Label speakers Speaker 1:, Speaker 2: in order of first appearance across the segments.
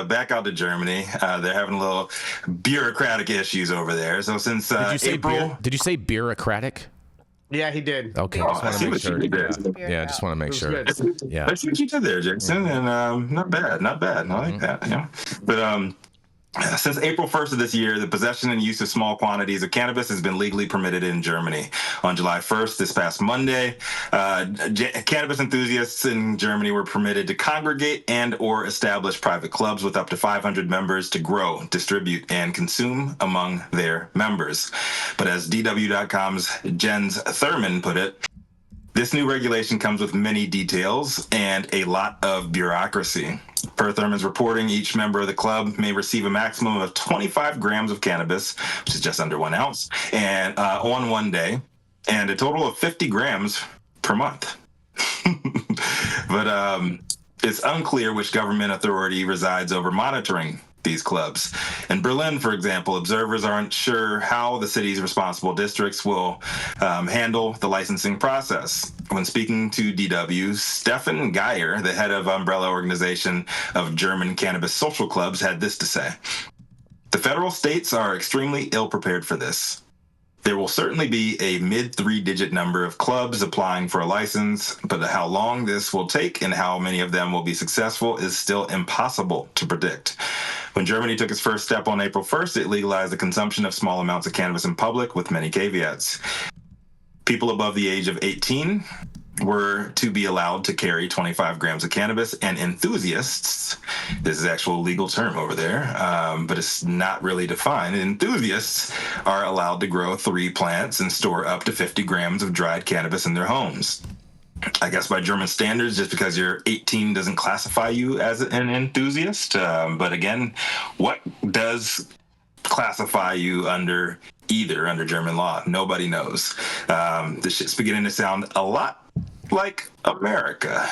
Speaker 1: back out to Germany. They're having a little bureaucratic issues over there. So since April,
Speaker 2: did you say bureaucratic?
Speaker 3: Yeah, he did.
Speaker 2: Okay,
Speaker 1: I just want to make sure.
Speaker 2: Yeah, just want to make sure.
Speaker 1: Yeah, that's what you did there, Jason, and not bad. I like that. Yeah, but since April 1st of this year, the possession and use of small quantities of cannabis has been legally permitted in Germany. On July 1st, this past Monday, cannabis enthusiasts in Germany were permitted to congregate and or establish private clubs with up to 500 members to grow, distribute, and consume among their members. But as DW.com's Jens Thurman put it, this new regulation comes with many details and a lot of bureaucracy. Per Thurman's reporting, each member of the club may receive a maximum of 25 grams of cannabis, which is just under 1 ounce, and on one day, and a total of 50 grams per month. But it's unclear which government authority resides over monitoring these clubs. In Berlin, for example, observers aren't sure how the city's responsible districts will handle the licensing process. When speaking to DW, Stefan Geyer, the head of umbrella organization of German cannabis social clubs, had this to say: "The federal states are extremely ill-prepared for this. There will certainly be a mid-three-digit number of clubs applying for a license, but how long this will take and how many of them will be successful is still impossible to predict." When Germany took its first step on April 1st, it legalized the consumption of small amounts of cannabis in public with many caveats. People above the age of 18 were to be allowed to carry 25 grams of cannabis, and enthusiasts, this is an actual legal term over there, but it's not really defined. Enthusiasts are allowed to grow 3 plants and store up to 50 grams of dried cannabis in their homes. I guess by German standards, just because you're 18 doesn't classify you as an enthusiast. But again, what does classify you under German law? Nobody knows. This shit's beginning to sound a lot like America.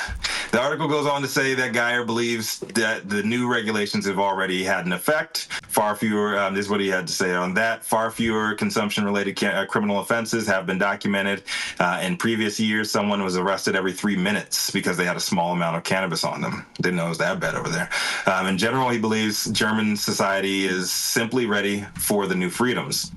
Speaker 1: The article goes on to say that Geyer believes that the new regulations have already had an effect. Far fewer, this is what he had to say on that, far fewer consumption-related criminal offenses have been documented. In previous years, someone was arrested every 3 minutes because they had a small amount of cannabis on them. Didn't know it was that bad over there. In general, he believes German society is simply ready for the new freedoms.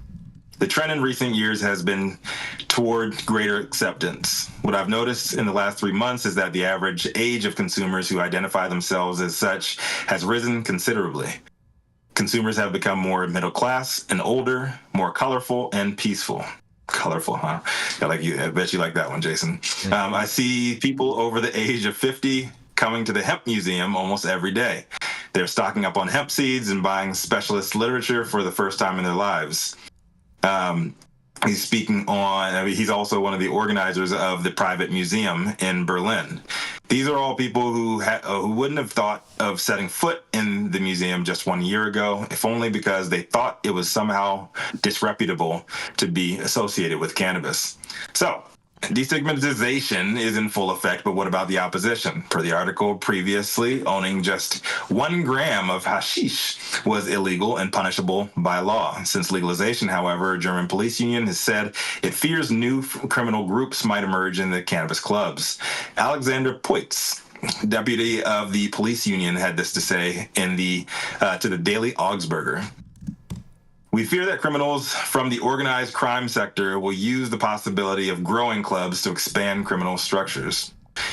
Speaker 1: The trend in recent years has been toward greater acceptance. What I've noticed in the last 3 months is that the average age of consumers who identify themselves as such has risen considerably. Consumers have become more middle class and older, more colorful and peaceful. Colorful, huh? I bet you like that one, Jason. I see people over the age of 50 coming to the hemp museum almost every day. They're stocking up on hemp seeds and buying specialist literature for the first time in their lives. He's speaking on, he's also one of the organizers of the private museum in Berlin. These are all people who wouldn't have thought of setting foot in the museum just 1 year ago, if only because they thought it was somehow disreputable to be associated with cannabis. So, destigmatization is in full effect, but what about the opposition? Per the article previously, owning just 1 gram of hashish was illegal and punishable by law. Since legalization, however, a German police union has said it fears new criminal groups might emerge in the cannabis clubs. Alexander Poitz, deputy of the police union, had this to say in to the Daily Augsburger. "We fear that criminals from the organized crime sector will use the possibility of growing clubs to expand criminal structures.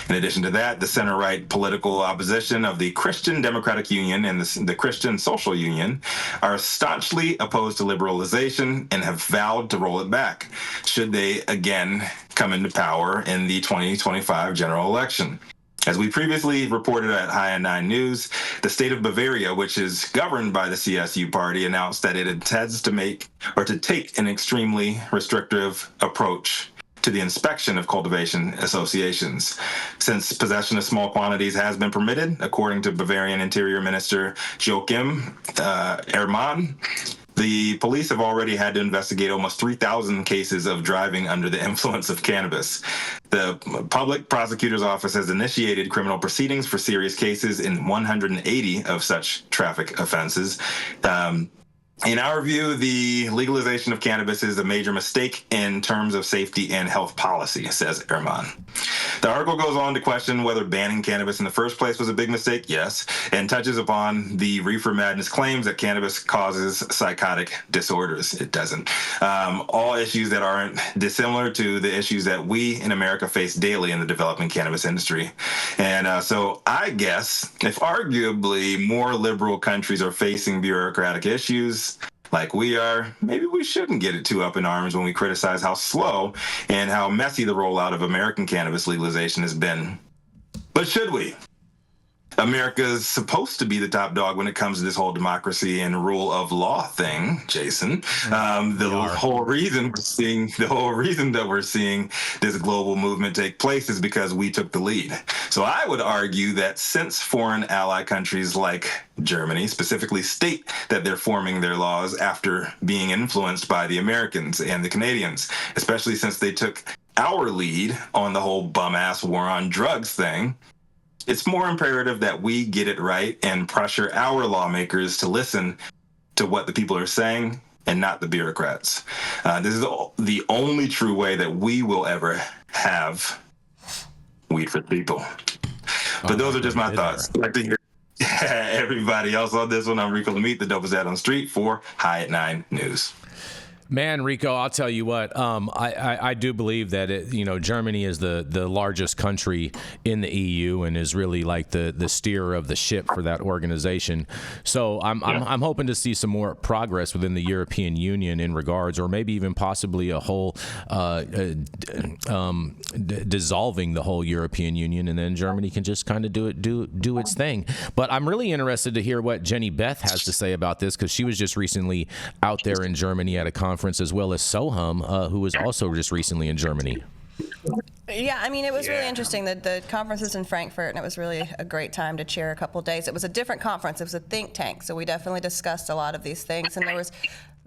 Speaker 1: In addition to that, the center-right political opposition of the Christian Democratic Union and the Christian Social Union are staunchly opposed to liberalization and have vowed to roll it back should they again come into power in the 2025 general election. As we previously reported at High 9 News, the state of Bavaria, which is governed by the CSU party, announced that it intends to take an extremely restrictive approach to the inspection of cultivation associations. Since possession of small quantities has been permitted, according to Bavarian Interior Minister Joachim Ehrmann, the police have already had to investigate almost 3,000 cases of driving under the influence of cannabis. The public prosecutor's office has initiated criminal proceedings for serious cases in 180 of such traffic offenses. In our view, the legalization of cannabis is a major mistake in terms of safety and health policy, says Erman. The article goes on to question whether banning cannabis in the first place was a big mistake, yes, and touches upon the reefer madness claims that cannabis causes psychotic disorders. It doesn't. All issues that aren't dissimilar to the issues that we in America face daily in the developing cannabis industry. And so I guess if arguably more liberal countries are facing bureaucratic issues like we are, maybe we shouldn't get it too up in arms when we criticize how slow and how messy the rollout of American cannabis legalization has been. But should we? America's supposed to be the top dog when it comes to this whole democracy and rule of law thing, Jason. The whole reason that we're seeing this global movement take place is because we took the lead. So I would argue that since foreign ally countries like Germany specifically state that they're forming their laws after being influenced by the Americans and the Canadians, especially since they took our lead on the whole bum-ass war on drugs thing, it's more imperative that we get it right and pressure our lawmakers to listen to what the people are saying and not the bureaucrats. This is the only true way that we will ever have weed for the people. But those are just my thoughts. I'd like to hear everybody else on this one. I'm Rico Lamitte, the dopest dad on the street for High at 9 News.
Speaker 2: Man, Rico, I'll tell you what. I do believe that Germany is the largest country in the EU and is really like the steerer of the ship for that organization. So I'm hoping to see some more progress within the European Union in regards, or maybe even possibly a whole dissolving the whole European Union, and then Germany can just kind of do its thing. But I'm really interested to hear what Jenny Beth has to say about this, because she was just recently out there in Germany at a conference, as well as Sohum, who was also just recently in Germany.
Speaker 3: Yeah, I mean, it was really interesting. The conference is in Frankfurt, and it was really a great time to chair a couple of days. It was a different conference. It was a think tank, so we definitely discussed a lot of these things, and there was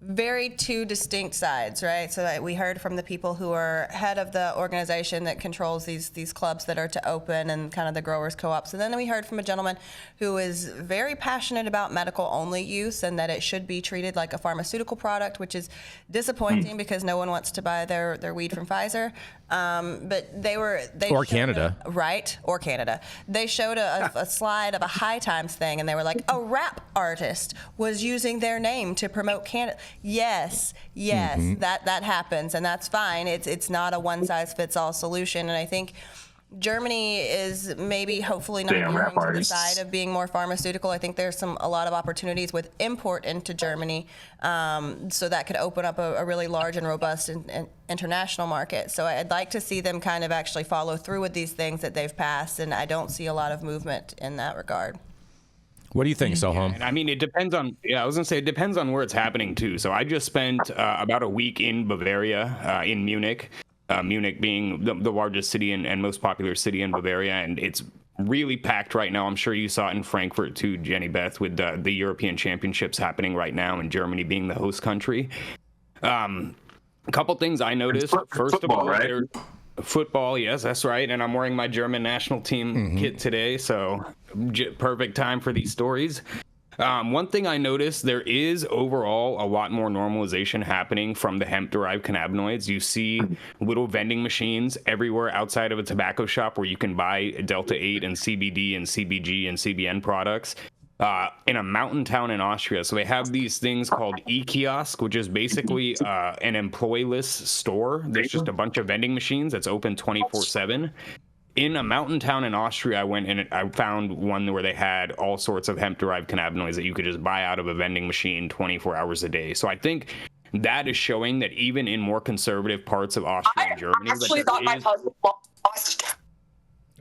Speaker 3: very two distinct sides, right? So that we heard from the people who are head of the organization that controls these clubs that are to open, and kind of the growers co-ops. And then we heard from a gentleman who is very passionate about medical only use and that it should be treated like a pharmaceutical product, which is disappointing because no one wants to buy their weed from Pfizer. But they
Speaker 2: or Canada,
Speaker 3: or Canada. They showed a slide of a High Times thing, and they were like, a rap artist was using their name to promote Canada. Yes, that happens, and that's fine. It's not a one size fits all solution, and I think Germany is maybe hopefully not veering to the side of being more pharmaceutical. I think there's a lot of opportunities with import into Germany, so that could open up a really large and robust international market. So I'd like to see them kind of actually follow through with these things that they've passed, and I don't see a lot of movement in that regard.
Speaker 2: What do you think, Sohum?
Speaker 4: I mean, it depends on, I was going to say, it depends on where it's happening, too. So I just spent about a week in Bavaria, in Munich, Munich being the largest city and most popular city in Bavaria. And it's really packed right now. I'm sure you saw it in Frankfurt, too, Jenny Beth, with the European Championships happening right now and Germany being the host country. A couple things I noticed. First of all, right? Football, yes, that's right. And I'm wearing my German national team kit today, so perfect time for these stories. One thing I noticed, there is overall a lot more normalization happening from the hemp-derived cannabinoids. You see little vending machines everywhere outside of a tobacco shop where you can buy Delta-8 and CBD and CBG and CBN products. In a mountain town in Austria. So they have these things called e-kiosk, which is basically an employeeless store. There's just a bunch of vending machines that's open 24/7. In a mountain town in Austria, I went and I found one where they had all sorts of hemp-derived cannabinoids that you could just buy out of a vending machine 24 hours a day. So I think that is showing that even in more conservative parts of Austria and Germany,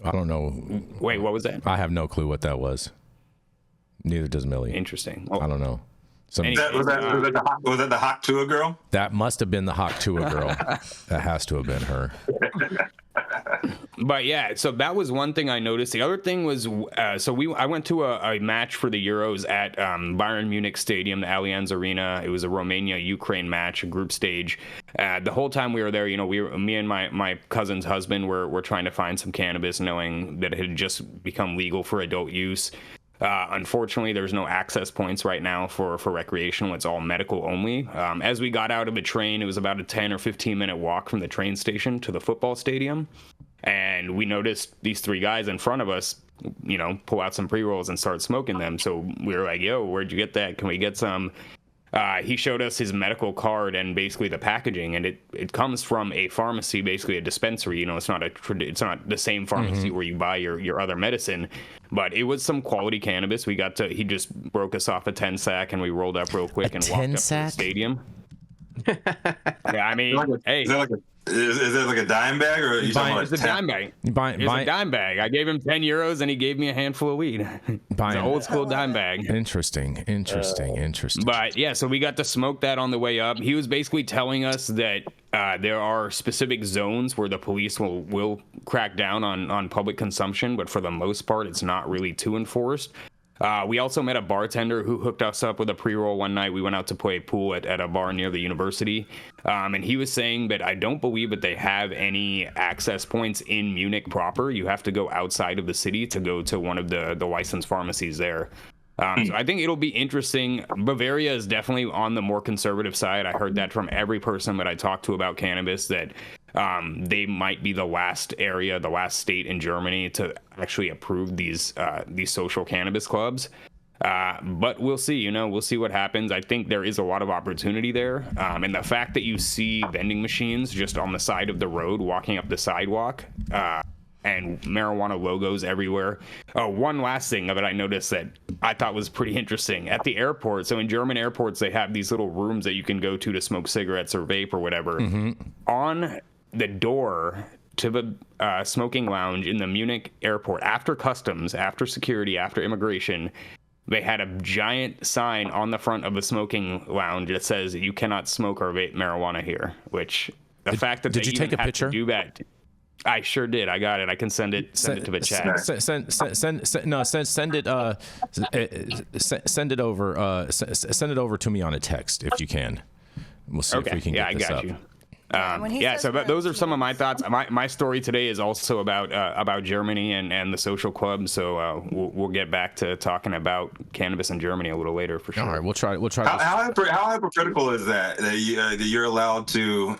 Speaker 2: I don't know.
Speaker 4: Wait, what was that?
Speaker 2: I have no clue what that was. Neither does Millie.
Speaker 4: Interesting.
Speaker 2: I don't know.
Speaker 1: Was that the Hawk Tua girl?
Speaker 2: That must have been the Hawk Tua girl. That has to have been her.
Speaker 4: But yeah, so that was one thing I noticed. The other thing was, I went to a match for the Euros at Bayern Munich Stadium, the Allianz Arena. It was a Romania-Ukraine match, a group stage. The whole time we were there, me and my cousin's husband were trying to find some cannabis, knowing that it had just become legal for adult use. Unfortunately, there's no access points right now for recreational. It's all medical only. As we got out of the train, it was about a 10 or 15-minute walk from the train station to the football stadium. And we noticed these 3 guys in front of us, pull out some pre-rolls and start smoking them. So we were like, yo, where'd you get that? Can we get some? He showed us his medical card and basically the packaging, and it comes from a pharmacy, basically a dispensary. It's not the same pharmacy where you buy your other medicine, but it was some quality cannabis. He just broke us off a 10 sack, and we rolled up real quick and walked up to the stadium. Yeah, I mean, hey.
Speaker 1: Is it like a dime bag, or are you talking about
Speaker 4: it's a dime bag? It's a dime bag. I gave him 10 euros and he gave me a handful of weed. It's an old school dime bag.
Speaker 2: Interesting.
Speaker 4: But yeah, so we got to smoke that on the way up. He was basically telling us that there are specific zones where the police will crack down on public consumption, but for the most part, it's not really too enforced. We also met a bartender who hooked us up with a pre-roll one night. We went out to play pool at a bar near the university. And he was saying that I don't believe that they have any access points in Munich proper. You have to go outside of the city to go to one of the licensed pharmacies there. So I think it'll be interesting. Bavaria is definitely on the more conservative side. I heard that from every person that I talked to about cannabis, that they might be the last state in Germany to actually approve these social cannabis clubs. But we'll see, we'll see what happens. I think there is a lot of opportunity there. And the fact that you see vending machines just on the side of the road, walking up the sidewalk, and marijuana logos everywhere. One last thing that I noticed that I thought was pretty interesting at the airport. So in German airports, they have these little rooms that you can go to smoke cigarettes or vape or whatever. On the door to the smoking lounge in the Munich airport, after customs, after security, after immigration, they had a giant sign on the front of the smoking lounge that says you cannot smoke or vape marijuana here. Which the fact that
Speaker 2: did you take a picture?
Speaker 4: To do that. I sure did. I got it. I can send it to the chat. Send it over to me on a text if you can. We'll see if we can get this up. You. So those are some of my thoughts. My story today is also about Germany and the social club. So we'll get back to talking about cannabis in Germany a little later for sure.
Speaker 2: All right, we'll try.
Speaker 1: How hypocritical is that you're allowed to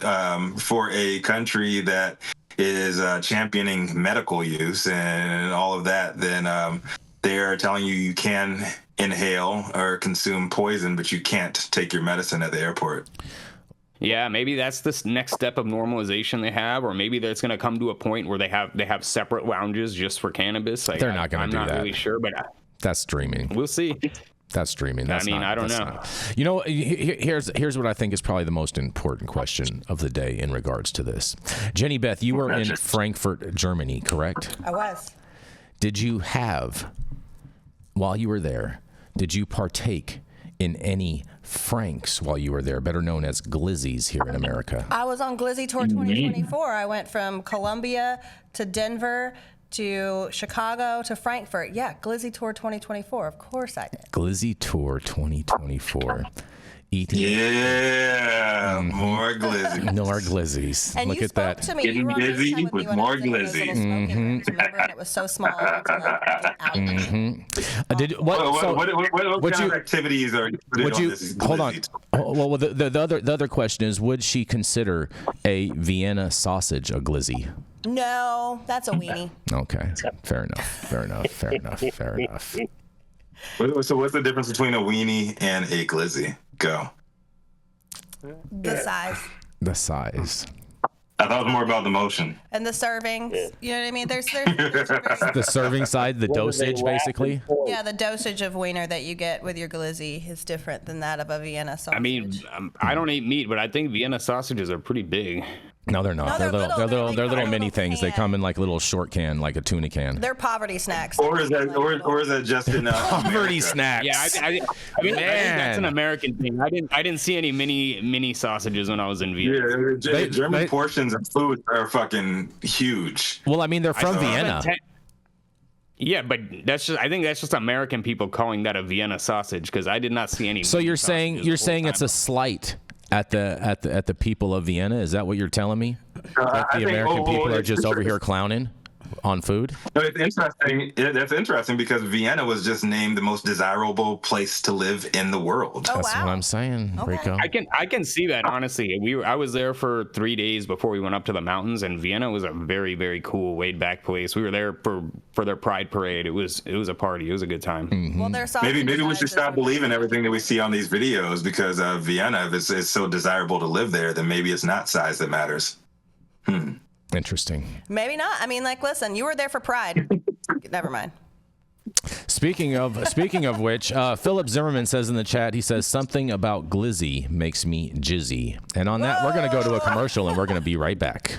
Speaker 1: for a country that is championing medical use and all of that? Then they're telling you can inhale or consume poison, but you can't take your medicine at the airport.
Speaker 4: Yeah, maybe that's the next step of normalization they have, or maybe there's going to come to a point where they have separate lounges just for cannabis.
Speaker 2: They're not going to do that. I'm
Speaker 4: not really sure, but
Speaker 2: that's dreaming.
Speaker 4: We'll see.
Speaker 2: That's dreaming. I don't
Speaker 4: know.
Speaker 2: Here's what I think is probably the most important question of the day in regards to this. Jenny Beth, you were in Frankfurt, Germany, correct?
Speaker 3: I was.
Speaker 2: Did you while you were there, did you partake in any Franks while you were there, better known as glizzies here in America?
Speaker 3: I was on Glizzy Tour 2024. I went from Colombia to Denver to Chicago to Frankfurt. Yeah, Glizzy Tour 2024. Of course I did.
Speaker 2: Glizzy Tour 2024.
Speaker 1: More glizzies.
Speaker 2: More glizzies.
Speaker 3: And
Speaker 2: look
Speaker 3: you
Speaker 2: at
Speaker 3: spoke
Speaker 2: that.
Speaker 3: to me.
Speaker 1: Getting busy with more glizzies.
Speaker 3: Remember, and it was so small. What
Speaker 1: kind of activities are you doing on this?
Speaker 2: Hold on. Well, the other question is, would she consider a Vienna sausage a glizzy?
Speaker 3: No, that's a weenie.
Speaker 2: Okay, fair enough.
Speaker 1: So what's the difference between a weenie and a glizzy? Go.
Speaker 3: The size.
Speaker 2: The size.
Speaker 1: I thought it was more about the motion.
Speaker 3: And the servings. You know what I mean? There's
Speaker 2: the serving side, the dosage, basically.
Speaker 3: Yeah, the dosage of wiener that you get with your glizzy is different than that of a Vienna sausage.
Speaker 4: I mean, I don't eat meat, but I think Vienna sausages are pretty big.
Speaker 2: No, they're not.
Speaker 3: No,
Speaker 2: they're little mini things. They come in like little short can, like a tuna can.
Speaker 3: They're poverty snacks.
Speaker 1: Or is that just enough?
Speaker 2: Poverty snacks.
Speaker 4: Yeah, I think that's an American thing. I didn't see any mini sausages when I was in Vienna.
Speaker 1: Yeah, German portions of food are fucking huge.
Speaker 2: Well, I mean, they're from Vienna.
Speaker 4: Yeah, but I think that's just American people calling that a Vienna sausage, because I did not see any.
Speaker 2: So you're saying it's a slight at the people of Vienna? Is that what you're telling me? That the American people are just over here clowning? on food?
Speaker 1: No, it's interesting. That's interesting because Vienna was just named the most desirable place to live in the world.
Speaker 3: Oh,
Speaker 2: That's
Speaker 3: wow.
Speaker 2: what I'm saying, Rico.
Speaker 4: I can see that, honestly. I was there for 3 days before we went up to the mountains, and Vienna was a very, very cool, laid back place. We were there for their Pride Parade. It was a party. It was a good time.
Speaker 2: Mm-hmm.
Speaker 3: Well, their
Speaker 1: Maybe we should stop believing everything that we see on these videos because Vienna, if it's so desirable to live there, then maybe it's not size that matters.
Speaker 2: Interesting.
Speaker 3: Maybe not. I mean, like, listen, you were there for Pride. Never mind.
Speaker 2: Speaking of which, Philip Zimmerman says in the chat, he says something about glizzy makes me jizzy. And on that, we're going to go to a commercial and we're going to be right back.